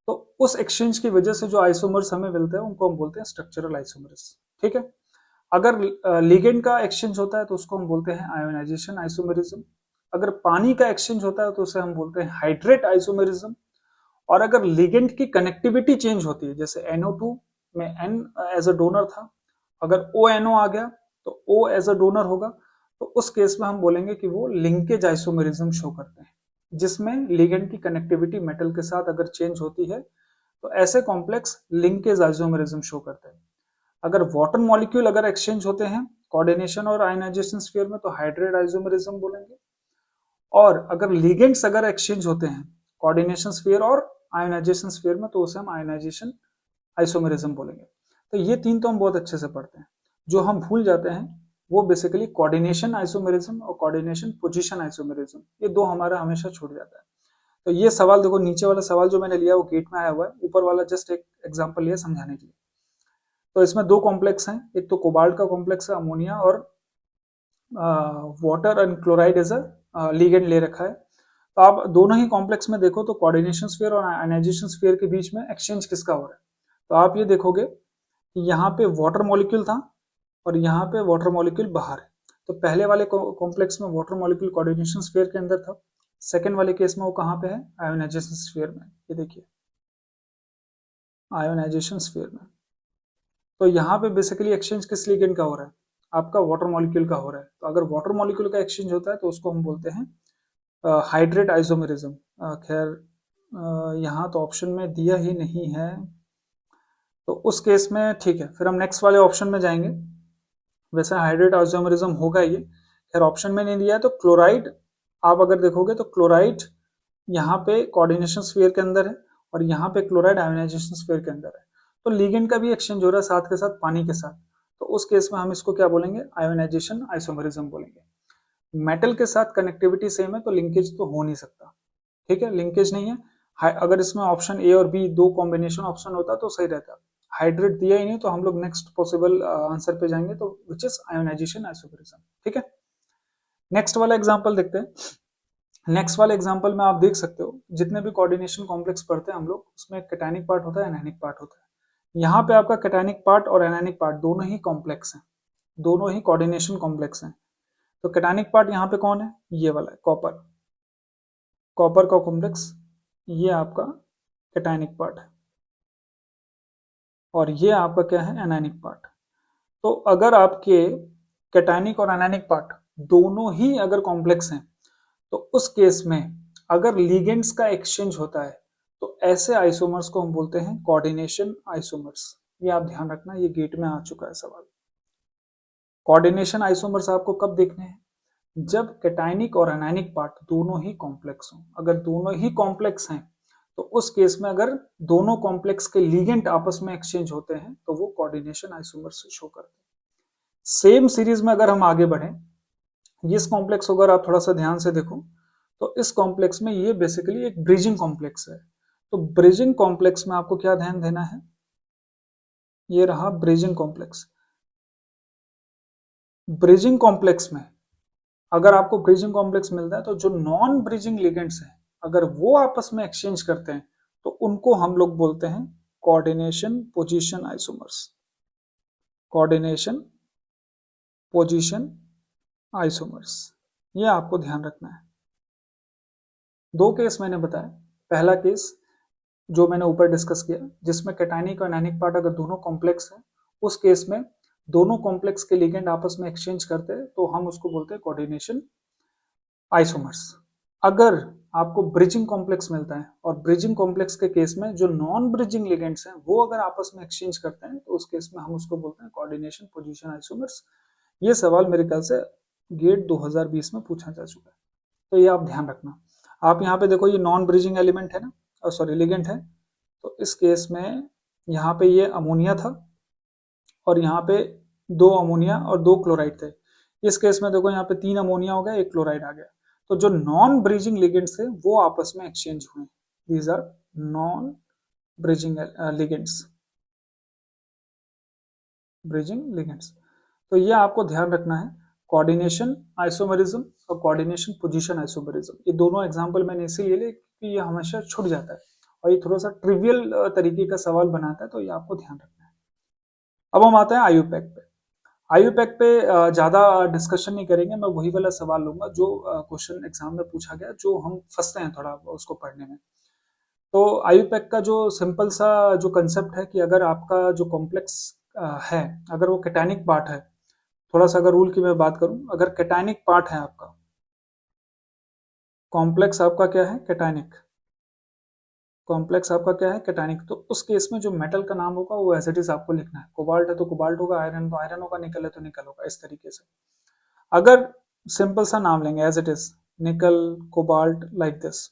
तो उस एक्सचेंज की वजह से जो आइसोमर्स हमें मिलते हैं उनको हम बोलते हैं स्ट्रक्चरल आइसोमर्स, ठीक है। अगर लिगेंड का एक्सचेंज होता है तो उसको हम बोलते हैं आयोनाइजेशन आइसोमेरिज्म। अगर पानी का एक्सचेंज होता है तो उसे हम बोलते हैं हाइड्रेट आइसोमेरिज्म। और अगर लिगेंड की कनेक्टिविटी चेंज होती है, जैसे NO2 में N एज अ डोनर था, अगर ONO आ गया तो O एज अ डोनर होगा, तो उस केस में हम बोलेंगे कि वो लिंकेज आइसोमेरिज्म शो करते हैं, जिसमें लिगेंड की कनेक्टिविटी मेटल के साथ अगर चेंज होती है तो ऐसे कॉम्प्लेक्स लिंकेज आइसोमेरिज्म शो करते हैं। अगर वाटर मॉलिक्यूल अगर एक्सचेंज होते हैं कोऑर्डिनेशन और आयनाइजेशन स्फीयर में तो हाइड्रेट आइसोमेरिज्म बोलेंगे। और अगर लिगेंड्स अगर एक्सचेंज होते हैं कोऑर्डिनेशन स्फीयर और आयनाइजेशन स्फीयर में तो उसे हम आयनाइजेशन आइसोमेरिज्म बोलेंगे। तो ये तीन तो हम बहुत अच्छे से पढ़ते हैं। जो हम भूल जाते हैं वो बेसिकली कोऑर्डिनेशन आइसोमेरिज्म और कोऑर्डिनेशन पोजीशन आइसोमेरिज्म, ये दो हमारा हमेशा छूट जाता है। तो ये सवाल देखो, नीचे वाला सवाल जो मैंने लिया वो गेट में आया हुआ है, ऊपर वाला जस्ट एक एग्जांपल लिया समझाने के लिए। तो इसमें दो कॉम्प्लेक्स हैं, एक तो कोबाल्ट का कॉम्प्लेक्स है अमोनिया, और water and chloride as a ligand ले रखा है। तो आप दोनों ही कॉम्प्लेक्स में देखो तो कोऑर्डिनेशन स्फीयर और आयनाइजेशन स्फीयर के बीच में एक्सचेंज किसका हो रहा है। तो आप ये देखोगे कि यहाँ पे वाटर मॉलिक्यूल था और यहाँ पे वाटर मॉलिक्यूल बाहर है। तो पहले वाले कॉम्प्लेक्स में वाटर मॉलिक्यूल कोऑर्डिनेशन स्फीयर के अंदर था, सेकेंड वाले केस में वो कहाँ पे है, आयोनाइजेशन स्फीयर में। ये देखिए आयोनाइजेशन स्फीयर में। तो यहाँ पे बेसिकली एक्सचेंज किस लिगेंड का हो रहा है, आपका वाटर मॉलिक्यूल का हो रहा है। तो अगर वाटर मॉलिक्यूल का एक्सचेंज होता है तो उसको हम बोलते हैं हाइड्रेट आइसोमेरिज्म। खैर यहाँ तो ऑप्शन में दिया ही नहीं है, तो उस केस में ठीक है, फिर हम नेक्स्ट वाले ऑप्शन में जाएंगे। वैसे हाइड्रेट आइसोमेरिज्म होगा ये, खैर ऑप्शन में नहीं दिया है। तो क्लोराइड आप अगर देखोगे तो क्लोराइड यहाँ पे कोऑर्डिनेशन स्फीयर के अंदर है और यहाँ पे क्लोराइड आयोनाइजेशन स्फीयर के अंदर है। तो लिगेंड का भी एक्सचेंज हो रहा है साथ के साथ पानी के साथ, तो उस केस में हम इसको क्या बोलेंगे, आयोनाइजेशन आइसोमेरिज्म बोलेंगे। मेटल के साथ कनेक्टिविटी सेम है तो लिंकेज तो हो नहीं सकता, ठीक है, लिंकेज नहीं है। अगर इसमें ऑप्शन ए और बी दो कॉम्बिनेशन ऑप्शन होता तो सही रहता। हाइड्रेट दिया ही नहीं तो हम लोग नेक्स्ट पॉसिबल आंसर पे जाएंगे, तो विच इज आयोनाइजेशन आइसोमेरिज्म, ठीक है। नेक्स्ट वाला एग्जांपल देखते हैं। नेक्स्ट वाले एग्जांपल में आप देख सकते हो जितने भी कोऑर्डिनेशन कॉम्प्लेक्स पढ़ते हैं हम लोग, उसमें कैटायनिक पार्ट होता है, एनायनिक पार्ट होता है। यहाँ पे आपका कैटायनिक पार्ट और एनायनिक पार्ट दोनों ही कॉम्प्लेक्स हैं, दोनों ही कोऑर्डिनेशन कॉम्प्लेक्स हैं। तो कैटायनिक पार्ट यहाँ पे कौन है, ये वाला है कॉपर, कॉपर का कॉम्प्लेक्स, ये आपका कैटायनिक पार्ट है। और ये आपका क्या है, एनायनिक पार्ट। तो अगर आपके कैटायनिक और एनायनिक पार्ट दोनों ही अगर कॉम्प्लेक्स हैं तो उस केस में अगर लिगेंड्स का एक्सचेंज होता है तो ऐसे आइसोमर्स को हम बोलते हैं कोऑर्डिनेशन आइसोमर्स। ये आप ध्यान रखना, ये गेट में आ चुका है सवाल। कोऑर्डिनेशन आइसोमर्स आपको कब देखने हैं, जब कैटायनिक और एनायनिक पार्ट दोनों ही कॉम्प्लेक्स हों। अगर दोनों ही कॉम्प्लेक्स हैं तो उस केस में अगर दोनों कॉम्प्लेक्स के लिगेंड आपस में एक्सचेंज होते हैं तो वो कोऑर्डिनेशन आइसोमर्स शो करते हैं। सेम सीरीज में अगर हम आगे बढ़े, इस कॉम्प्लेक्स को अगर आप थोड़ा सा ध्यान से देखो तो इस कॉम्प्लेक्स में ये बेसिकली एक ब्रिजिंग कॉम्प्लेक्स है। तो ब्रिजिंग कॉम्प्लेक्स में आपको क्या ध्यान देना है, ये रहा ब्रिजिंग कॉम्प्लेक्स। ब्रिजिंग कॉम्प्लेक्स में अगर आपको ब्रिजिंग कॉम्प्लेक्स मिलता है तो जो नॉन ब्रिजिंग लिगेंड्स हैं अगर वो आपस में एक्सचेंज करते हैं तो उनको हम लोग बोलते हैं coordination position isomers. Coordination position isomers, ये आपको ध्यान रखना है। दो केस मैंने बताया, पहला केस जो मैंने ऊपर डिस्कस किया जिसमें कैटायनिक और एनायनिक पार्ट अगर दोनों कॉम्प्लेक्स हैं, उस केस में दोनों कॉम्प्लेक्स के लिगेंड आपस में एक्सचेंज करते हैं तो हम उसको बोलते हैं कोऑर्डिनेशन आइसोमर्स। अगर आपको ब्रिजिंग कॉम्प्लेक्स मिलता है और ब्रिजिंग कॉम्प्लेक्स के केस में जो नॉन ब्रिजिंग लिगेंड्स हैं वो अगर आपस में एक्सचेंज करते हैं तो उस केस में हम उसको बोलते हैं कोऑर्डिनेशन पोजीशन आइसोमर्स। ये सवाल मेरे ख्याल से गेट 2020 में पूछा जा चुका है, तो ये आप ध्यान रखना। आप यहाँ पे देखो ये नॉन ब्रिजिंग एलिमेंट है ना, सॉरी लिगेंड है, तो इस केस में यहाँ पे ये अमोनिया था और यहाँ पे 2 अमोनिया और 2 क्लोराइड थे। इस केस में देखो यहाँ पे 3 अमोनिया हो गया, 1 क्लोराइड आ गया। तो जो नॉन ब्रीजिंग लिगेंड्स थे वो आपस में एक्सचेंज हुए। These are non bridging ligands, bridging ligands. तो ये आपको ध्यान रखना है, कोऑर्डिनेशन आइसोमरिज्म और कोऑर्डिनेशन पोजीशन आइसोमरिज्म। ये दोनों एग्जांपल मैंने इसीलिए लिए कि ये हमेशा छूट जाता है और ये थोड़ा सा ट्रिवियल तरीके का सवाल बनाता है, तो ये आपको ध्यान रखना है। अब हम आते हैं आयुपैक पे। आयुपैक पे ज्यादा डिस्कशन नहीं करेंगे, मैं वही वाला सवाल लूंगा जो क्वेश्चन एग्जाम में पूछा गया, जो हम फंसते हैं थोड़ा उसको पढ़ने में। तो आयुपैक का जो सिंपल सा जो कंसेप्ट है कि अगर आपका जो कॉम्प्लेक्स है, अगर वो कैटायनिक पार्ट है, थोड़ा सा अगर रूल की मैं बात करूं, अगर कैटायनिक पार्ट है आपका, कॉम्प्लेक्स आपका क्या है कैटायनिक, कॉम्प्लेक्स आपका क्या है कैटायनिक, तो उस केस में जो मेटल का नाम होगा वो एज इट इज आपको लिखना है। कोबाल्ट है तो कोबाल्ट होगा, आयरन तो आयरन होगा, निकल है तो निकल होगा, इस तरीके से। अगर सिंपल सा नाम लेंगे as it is nickel cobalt like this,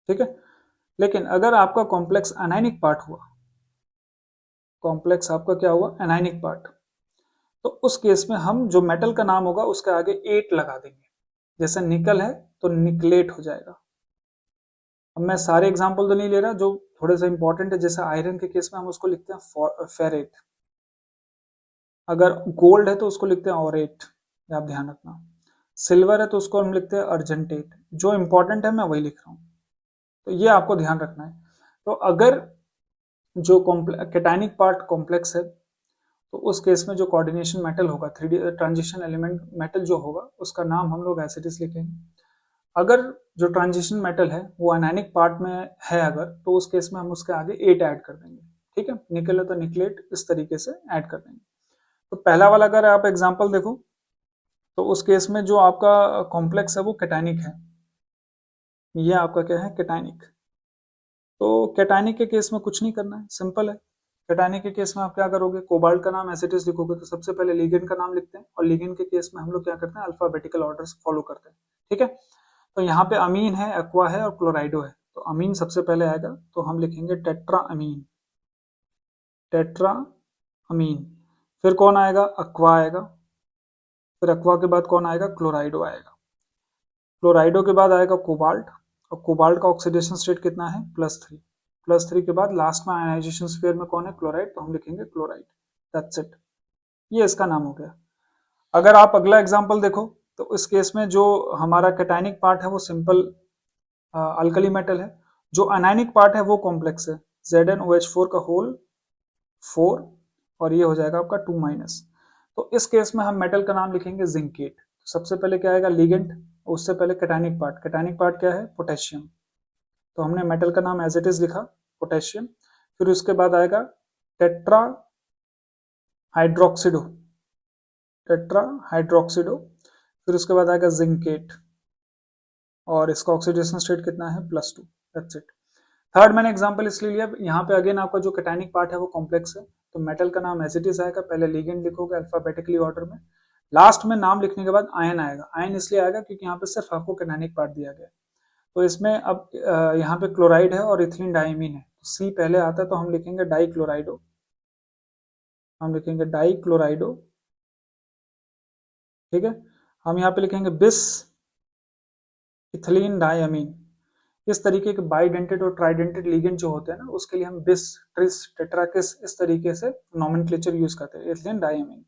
ठीक है। लेकिन अगर आपका कॉम्प्लेक्स अनायनिक पार्ट हुआ, कॉम्प्लेक्स आपका क्या हुआ एनायनिक पार्ट, तो उस केस में हम जो मेटल का नाम होगा उसके आगे एट लगा देंगे। जैसे निकल है तो निकलेट हो जाएगा। अब मैं सारे एग्जांपल तो नहीं ले रहा, जो थोड़े से इंपॉर्टेंट है, जैसे आयरन के केस में हम उसको लिखते हैं फेरेट, अगर गोल्ड है तो उसको लिखते हैं ऑरेट, ये आप ध्यान रखना। सिल्वर है तो उसको हम लिखते हैं अर्जेंटेट, जो इंपॉर्टेंट है मैं वही लिख रहा हूँ, तो ये आपको ध्यान रखना है। तो अगर जो कैटायनिक पार्ट कॉम्प्लेक्स है, तो उस केस में जो कोऑर्डिनेशन मेटल होगा, 3D ट्रांजिशन एलिमेंट मेटल जो होगा, उसका नाम हम लोग एज इट इज लिखेंगे। अगर जो ट्रांजिशन मेटल है वो अनायनिक पार्ट में है अगर, तो उस केस में हम उसके आगे 8 ऐड कर देंगे, ठीक है। निकल है तो निकलेट, इस तरीके से ऐड कर देंगे। तो पहला वाला अगर आप एग्जाम्पल देखो, तो उस केस में जो आपका कॉम्प्लेक्स है वो कैटायनिक है, ये आपका क्या है कैटायनिक। तो कैटायनिक के केस में कुछ नहीं करना है, सिंपल है। कैटायनिक के केस में आप क्या करोगे, कोबाल्ट का नाम एज इट इज लिखोगे, तो सबसे पहले लिगेंड का नाम लिखते हैं, और लिगेंड के केस में हम लोग क्या करते हैं अल्फाबेटिकल ऑर्डर फॉलो करते हैं, ठीक है। तो यहाँ पे अमीन है, एक्वा है और क्लोराइडो है, तो अमीन सबसे पहले आएगा, तो हम लिखेंगे टेट्रा अमीन, टेट्रा अमीन। फिर कौन आएगा, अक्वा आएगा। फिर अक्वा के बाद कौन आएगा, क्लोराइडो आएगा। क्लोराइडो के बाद आएगा कोबाल्ट, और कोबाल्ट का ऑक्सीडेशन स्टेट कितना है +3। +3 के बाद लास्ट में आयनाइजेशन स्फीयर में कौन है, क्लोराइड, तो हम लिखेंगे क्लोराइड, दैट्स इट, ये इसका नाम हो गया। अगर आप अगला एग्जांपल देखो, तो इस केस में जो हमारा कैटायनिक पार्ट है वो सिंपल अल्कली मेटल है, जो अनायनिक पार्ट है वो कॉम्प्लेक्स है, ZnOH4 का होल 4, और ये हो जाएगा आपका 2-। तो इस केस में हम मेटल का नाम लिखेंगे जिंकेट। तो सबसे पहले क्या आएगा लिगेंड, उससे पहले कैटायनिक पार्ट क्या है पोटेशियम, तो हमने मेटल का नाम एज इट इज लिखा पोटेशियम। फिर उसके बाद आएगा टेट्रा हाइड्रोक्सिडो, टेट्रा हाइड्रोक्सिडो। फिर उसके बाद आएगा जिंकेट, और इसका ऑक्सीडेशन स्टेट कितना है +2, दैट्स इट। थर्ड मैंने एग्जांपल इसलिए लिया, यहाँ पे अगेन आपका जो कैटायनिक पार्ट है वो कॉम्प्लेक्स है, तो मेटल का नाम एज इट इज आएगा, पहले लिगेंड लिखोगे अल्फाबेटिकली ऑर्डर में, लास्ट में नाम लिखने के बाद आयन आएगा। आयन इसलिए आएगा क्योंकि यहाँ पे सिर्फ आपको कैटायनिक पार्ट दिया गया है। तो इसमें अब यहाँ पे क्लोराइड है और इथिलीन डायमीन है, तो सी पहले आता है, तो हम लिखेंगे डाई क्लोराइडो, हम लिखेंगे डाई क्लोराइडो, ठीक है। हम यहाँ पे लिखेंगे बिस इथिलीन डायमीन। इस तरीके के बाइडेंटेड और ट्राइडेंटेड लिगेंड जो होते हैं ना, उसके लिए हम बिस, ट्रिस, टेट्राकिस, इस तरीके से नॉमेनक्लेचर यूज करते हैं, इथिलीन डायमीन,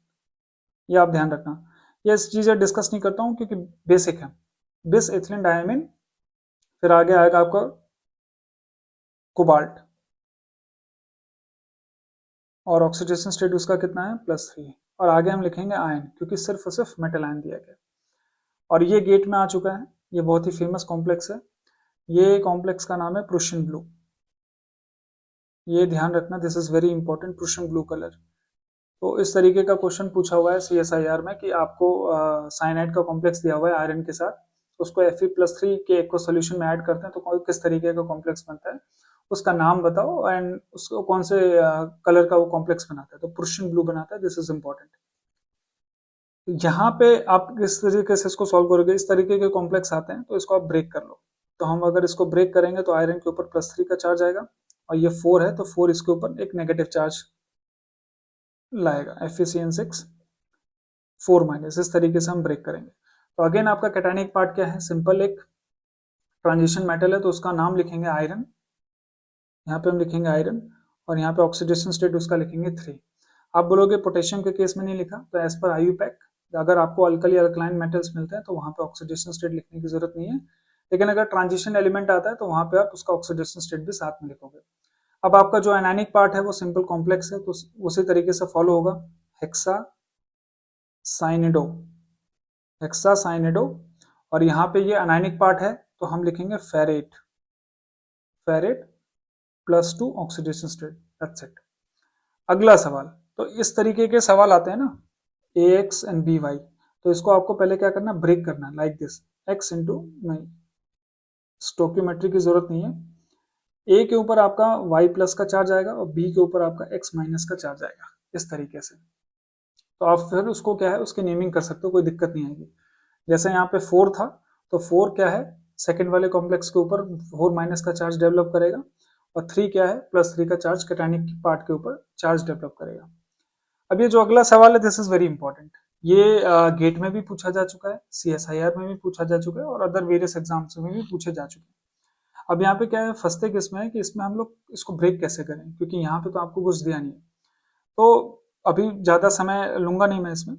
ये आप ध्यान रखना। ये चीजें डिस्कस नहीं करता हूँ क्योंकि बेसिक है। बिस इथिलीन डायमीन, फिर आगे आएगा आपका कोबाल्ट, और ऑक्सीडेशन स्टेट उसका कितना है +3, और आगे हम लिखेंगे आयन, क्योंकि सिर्फ और सिर्फ मेटल आयन दिया गया। और ये गेट में आ चुका है, ये बहुत ही फेमस कॉम्प्लेक्स है, ये कॉम्प्लेक्स का नाम है प्रूशियन ब्लू, ये ध्यान रखना, this is very important, Prussian blue colour. तो इस तरीके का क्वेश्चन पूछा हुआ है CSIR में कि आपको साइनाइड का कॉम्प्लेक्स दिया हुआ है आयरन के साथ, उसको Fe+3 के एक सोल्यूशन में ऐड करते हैं तो किस तरीके का कॉम्प्लेक्स बनता है, उसका नाम बताओ एंड उसको कौन से कलर का वो कॉम्प्लेक्स बनाता है, तो प्रूशियन ब्लू बनाता है, दिस इज इंपॉर्टेंट। यहाँ पे आप किस तरीके से इसको सॉल्व करोगे, इस तरीके के कॉम्प्लेक्स आते हैं तो इसको आप ब्रेक कर लो। तो हम अगर इसको ब्रेक करेंगे तो आयरन के ऊपर +3 का चार्ज आएगा, और ये 4 है तो 4 इसके ऊपर एक नेगेटिव चार्ज लाएगा, FeCN6 4-, इस तरीके से हम ब्रेक करेंगे। तो अगेन आपका कैटायनिक पार्ट क्या है, सिंपल एक ट्रांजिशन मेटल है तो उसका नाम लिखेंगे आयरन, यहाँ पे हम लिखेंगे आयरन, और यहाँ पे ऑक्सीडेशन स्टेट उसका लिखेंगे 3। आप बोलोगे पोटेशियम के केस में नहीं लिखा, तो एज पर IUPAC अगर आपको अल्कली अल्कलाइन मेटल्स मिलते हैं तो वहां पे ऑक्सीडेशन स्टेट लिखने की जरूरत नहीं है, लेकिन अगर ट्रांजिशन एलिमेंट आता है तो वहां पे आप उसका ऑक्सीडेशन स्टेट भी साथ में लिखोगे। अब आपका जो एनायनिक पार्ट है वो सिंपल कॉम्प्लेक्स है, तो उसी तरीके से फॉलो होगा, हेक्सा साइनिडो, हेक्सा साइनिडो, और यहाँ पे ये अनायनिक पार्ट है तो हम लिखेंगे ferrate, ferrate +2 oxidation state, that's it. अगला सवाल, तो इस तरीके के सवाल आते हैं ना, AX एंड BY, तो इसको आपको पहले क्या करना, ब्रेक करना, लाइक दिस, x इंटू, नहीं स्टोकियोमेट्री की जरूरत नहीं है, A के ऊपर आपका y प्लस का चार्ज आएगा और B के ऊपर आपका x माइनस का चार्ज आएगा, इस तरीके से। तो आप फिर उसको क्या है, उसकी नेमिंग कर सकते हो, कोई दिक्कत नहीं आएगी। जैसे यहाँ पे 4 था, तो 4 क्या है, सेकेंड वाले कॉम्प्लेक्स के ऊपर 4- का चार्ज डेवलप करेगा, और 3 क्या है, +3 का चार्ज कैटायनिक पार्ट के ऊपर चार्ज डेवलप करेगा। अब ये जो अगला सवाल है, दिस इज वेरी इंपॉर्टेंट, ये गेट में भी पूछा जा चुका है, CSIR में भी पूछा जा चुका है, और अदर वेरियस एग्जाम्स में भी पूछे जा चुके हैं। अब यहाँ पे क्या है, फंसते किसमें है कि इसमें हम लोग इसको ब्रेक कैसे करें, क्योंकि यहाँ पे तो आपको कुछ दिया नहीं है। तो अभी ज्यादा समय लूंगा नहीं मैं इसमें।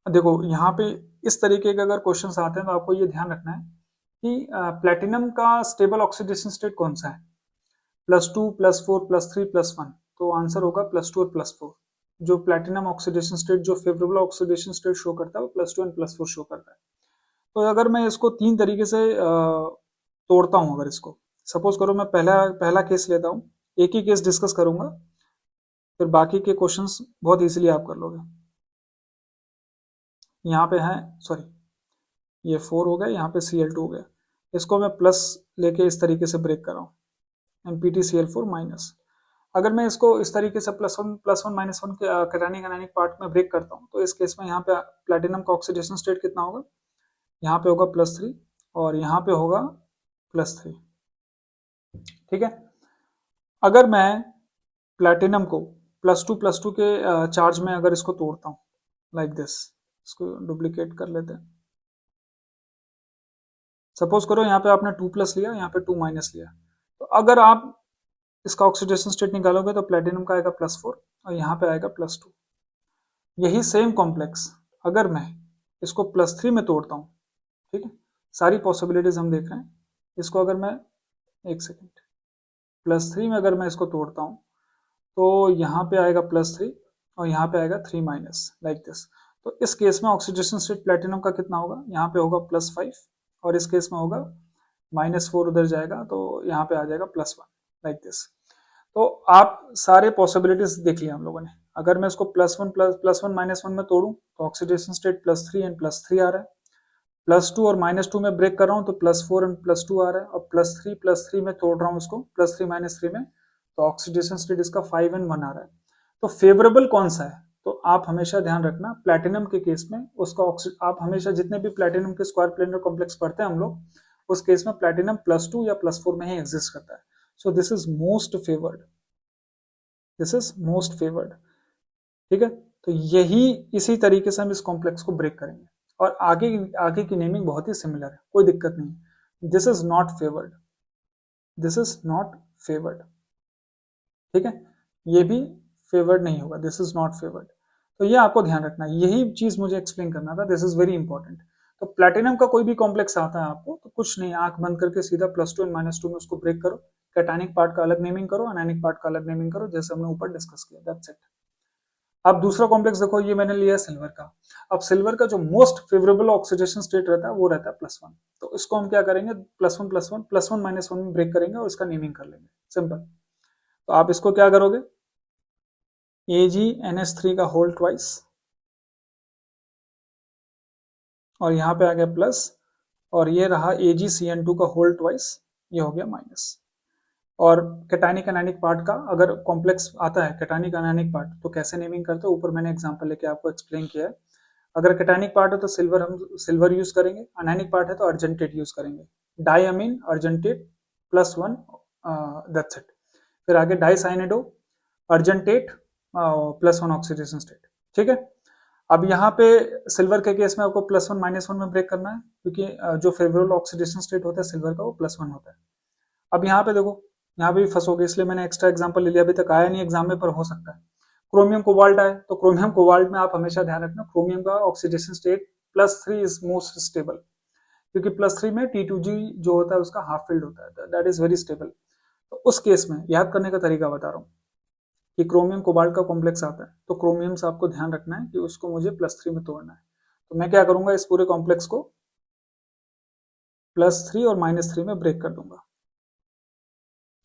देखो यहाँ पे इस तरीके के अगर क्वेश्चंस आते हैं तो आपको ये ध्यान रखना है कि प्लेटिनम का स्टेबल ऑक्सीडेशन स्टेट कौन सा है, +2 +4 +3 +1, तो आंसर होगा +2 और +4। जो प्लेटिनम ऑक्सीडेशन स्टेट, जो फेवरेबल ऑक्सीडेशन स्टेट शो करता है वो +2 एंड +4 शो करता है। तो अगर मैं इसको 3 तरीके से तोड़ता हूं, अगर इसको सपोज करो मैं पहला पहला केस लेता हूं, एक ही केस डिस्कस करूंगा, फिर बाकी के क्वेश्चंस बहुत इजीली आप कर लोगे। यहाँ पे है, सॉरी ये 4 हो गया, यहाँ पे Cl2 हो गया, इसको मैं प्लस लेके इस तरीके से ब्रेक कर रहा हूँ, MpTCl4-। अगर मैं इसको इस तरीके से +1 +1 के कैटायनिक अनायनिक पार्ट में ब्रेक करता हूँ, तो इस केस में यहाँ पे प्लेटिनम का ऑक्सीडेशन स्टेट कितना होगा, यहाँ पे होगा +3 और यहाँ पे होगा +3, ठीक है। अगर मैं प्लेटिनम को +2 के चार्ज में अगर इसको तोड़ता हूँ लाइक दिस, इसको डुप्लीकेट कर लेते हैं। सपोज करो यहाँ पे आपने 2+ लिया, यहाँ पे 2- लिया, तो अगर आप इसका ऑक्सीडेशन स्टेट निकालोगे तो प्लेटिनम का आएगा +4 और यहाँ पे आएगा +2। यही सेम कॉम्प्लेक्स अगर मैं इसको +3 में तोड़ता हूँ, ठीक है, सारी पॉसिबिलिटीज हम देख रहे हैं, इसको अगर मैं, एक सेकेंड, +3 में अगर मैं इसको तोड़ता हूँ तो यहाँ पे आएगा +3 और यहाँ पे आएगा 3- लाइक दिस। तो इस केस में ऑक्सीडेशन स्टेट प्लेटिनम का कितना होगा, यहाँ पे होगा +5 और इस केस में होगा -4, उधर जाएगा तो यहाँ पे आ जाएगा +1, लाइक दिस। तो आप सारे पॉसिबिलिटीज देख लिया हम लोगों ने। अगर मैं इसको +1 +1 में तोड़ूं तो ऑक्सीडेशन स्टेट +3 एंड +3 आ रहा है, +2 और -2 में ब्रेक कर रहा हूं तो +4 एंड +2 आ रहा है, और +3 में तोड़ रहा हूं उसको, +3 में, तो ऑक्सीडेशन स्टेट इसका 5 एंड 1 आ रहा है। तो फेवरेबल कौन सा है, तो आप हमेशा ध्यान रखना प्लैटिनम के केस में उसका आप हमेशा जितने भी प्लैटिनम के स्क्वायर प्लेनर कॉम्प्लेक्स पढ़ते हैं हम लोग, उस केस में प्लैटिनम +2 या +4 में ही एग्जिस्ट करता है। So this is most favoured, this is most favoured, ठीक है। तो यही इसी तरीके से हम इस कॉम्प्लेक्स को ब्रेक करेंगे, और आगे आगे की नेमिंग बहुत ही सिमिलर है, कोई दिक्कत नहीं। This is not favoured, this is not favoured, ठीक है, ये भी फेवर्ड नहीं होगा, दिस इज नॉट फेवर्ड। तो ये आपको ध्यान रखना है, यही चीज मुझे एक्सप्लेन करना था, दिस इज वेरी इंपॉर्टेंट। तो प्लेटिनम का कोई भी कॉम्प्लेक्स आता है आपको तो कुछ नहीं, आंख बंद करके सीधा +2 एंड -2 में उसको ब्रेक करो, कैटायनिक पार्ट का अलग नेमिंग करो, अनायनिक पार्ट का अलग नेमिंग करो, जैसे हमने ऊपर डिस्कस किया, दैट्स इट। अब दूसरा कॉम्प्लेक्स देखो, ये मैंने लिया है सिल्वर का। अब सिल्वर का जो मोस्ट फेवरेबल ऑक्सीडेशन स्टेट रहता है वो रहता है +1, तो इसको हम क्या करेंगे, +1 में ब्रेक करेंगे और इसका नेमिंग कर लेंगे, सिंपल। तो आप इसको क्या करोगे, AgNH3 का होल ट्वाइस, और यहाँ पे आ गया प्लस, और ये रहा AgCN2 का होल ट्वाइस, ये हो गया माइनस। और कैटायनिक अनायनिक पार्ट का अगर कॉम्प्लेक्स आता है, कैटायनिक अनायनिक पार्ट, तो कैसे नेमिंग करते हो, ऊपर मैंने एग्जांपल लेके आपको एक्सप्लेन किया है। अगर कैटायनिक पार्ट है तो सिल्वर, हम सिल्वर यूज करेंगे, अनायनिक पार्ट है तो अर्जेंटेट यूज करेंगे, डाइअमीन अर्जेंटेट +1, दैट्स इट। फिर आगे डाइसाइनिडो अर्जेंटेट +1 ऑक्सीडेशन स्टेट। ठीक है, अब यहाँ पे सिल्वर के केस में आपको +1 -1 में ब्रेक करना है, क्योंकि जो फेवरेबल ऑक्सीडेशन स्टेट होता है सिल्वर का वो +1 होता है। अब यहाँ पे देखो, यहाँ पे भी फंसोगे, इसलिए मैंने एक्स्ट्रा एग्जांपल ले लिया, अभी तक आया नहीं एग्जाम में पर हो सकता है। क्रोमियम कोबाल्ट आए तो क्रोमियम कोबाल्ट में आप हमेशा ध्यान रखना क्रोमियम का oxidation state +3 is most stable, क्योंकि +3 में T2G जो होता है उसका हाफ फील्ड होता है, दैट इज वेरी स्टेबल। तो उस केस में याद करने का तरीका बता रहा हूँ कि क्रोमियम कोबाल्ट का कॉम्प्लेक्स आता है, तो क्रोमियम से आपको ध्यान रखना है कि उसको मुझे +3 में तोड़ना है। तो मैं क्या करूंगा, इस पूरे कॉम्प्लेक्स को +3 और -3 में ब्रेक कर दूंगा।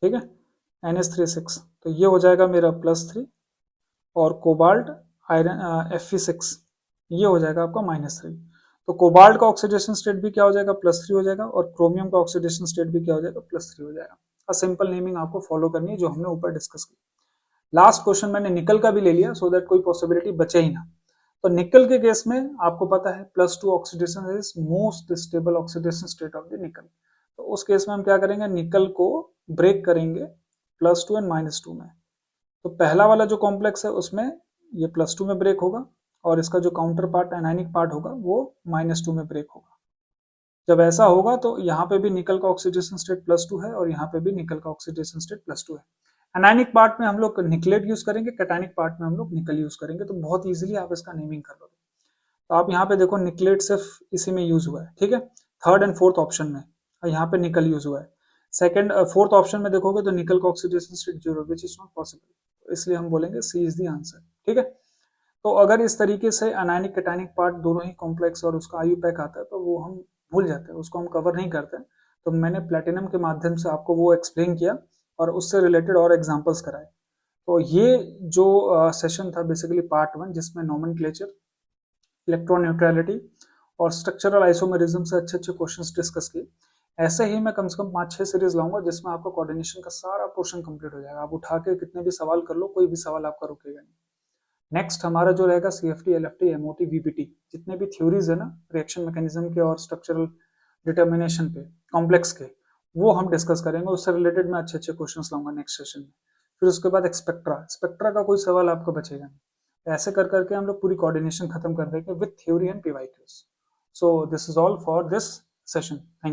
ठीक है, NH3 6, तो ये हो जाएगा मेरा +3, और कोबाल्ट आयरन Fe6 ये हो जाएगा आपका -3। तो कोबाल्ट का ऑक्सीडेशन स्टेट भी क्या हो जाएगा, +3 हो जाएगा, और क्रोमियम का ऑक्सीडेशन स्टेट भी क्या हो जाएगा, +3 हो जाएगा। और सिंपल नेमिंग आपको फॉलो करनी है जो हमने ऊपर डिस्कस की। लास्ट क्वेश्चन मैंने निकल का भी ले लिया सो दैट कोई पॉसिबिलिटी बचे ही ना। तो निकल के केस में आपको पता है +2 oxidation is most stable oxidation state of the निकल। तो उस केस में हम क्या करेंगे, निकल को ब्रेक करेंगे +2 एंड -2 में। तो पहला वाला जो कॉम्प्लेक्स है उसमें ये +2 में ब्रेक होगा, और इसका जो काउंटर पार्ट एनायनिक पार्ट होगा वो -2 में ब्रेक होगा। जब ऐसा होगा तो यहाँ पे भी निकल का ऑक्सीडेशन स्टेट +2 है, और यहाँ पे भी निकल का ऑक्सीडेशन स्टेट +2 है। एनायनिक पार्ट में हम लोग निकलेट यूज करेंगे, कैटायनिक पार्ट में हम लोग निकल यूज करेंगे, तो बहुत इजीली आप इसका नेमिंग कर लोगे। तो आप यहाँ पे देखो निकलेट सिर्फ इसी में यूज हुआ है, ठीक है, थर्ड एंड फोर्थ ऑप्शन में, और यहाँ पे निकल यूज हुआ है। सेकंड फोर्थ ऑप्शन में देखोगे तो निकल का oxidation state 0, which is not possible, इसलिए हम बोलेंगे सी इज द आंसर। ठीक है, तो अगर इस तरीके से अनायनिक कैटायनिक पार्ट दोनों ही कॉम्प्लेक्स और उसका आयु पैक आता है तो वो हम भूल जाते हैं, उसको हम कवर नहीं करते। तो मैंने प्लेटिनम के माध्यम से आपको वो एक्सप्लेन किया और उससे रिलेटेड और एग्जांपल्स कराए। तो ये जो सेशन था बेसिकली पार्ट 1, जिसमें नोमेनक्लेचर, इलेक्ट्रॉन न्यूट्रलिटी और स्ट्रक्चरल आइसोमेरिज्म से अच्छे अच्छे क्वेश्चंस डिस्कस किए। ऐसे ही मैं कम से कम 5-6 सीरीज लाऊंगा जिसमें आपका कोऑर्डिनेशन का सारा पोर्शन कंप्लीट हो जाएगा। आप उठा के कितने भी सवाल कर लो, कोई भी सवाल आपका रुकेगा नहीं। नेक्स्ट हमारा जो रहेगा CFT, LFT, MOT, VBT, जितने भी थ्योरीज है ना रिएक्शन मैकेनिज्म के और स्ट्रक्चरल डिटर्मिनेशन पे कॉम्प्लेक्स के, वो हम डिस्कस करेंगे। उससे रिलेटेड मैं अच्छे अच्छे क्वेश्चंस लाऊंगा नेक्स्ट सेशन में। फिर उसके बाद एक्सपेक्ट्रा, स्पेक्ट्रा का कोई सवाल आपको बचेगा नहीं। ऐसे कर करके हम लोग पूरी कोऑर्डिनेशन खत्म कर देंगे with theory and PYQs। So this is all for this session. Thank you.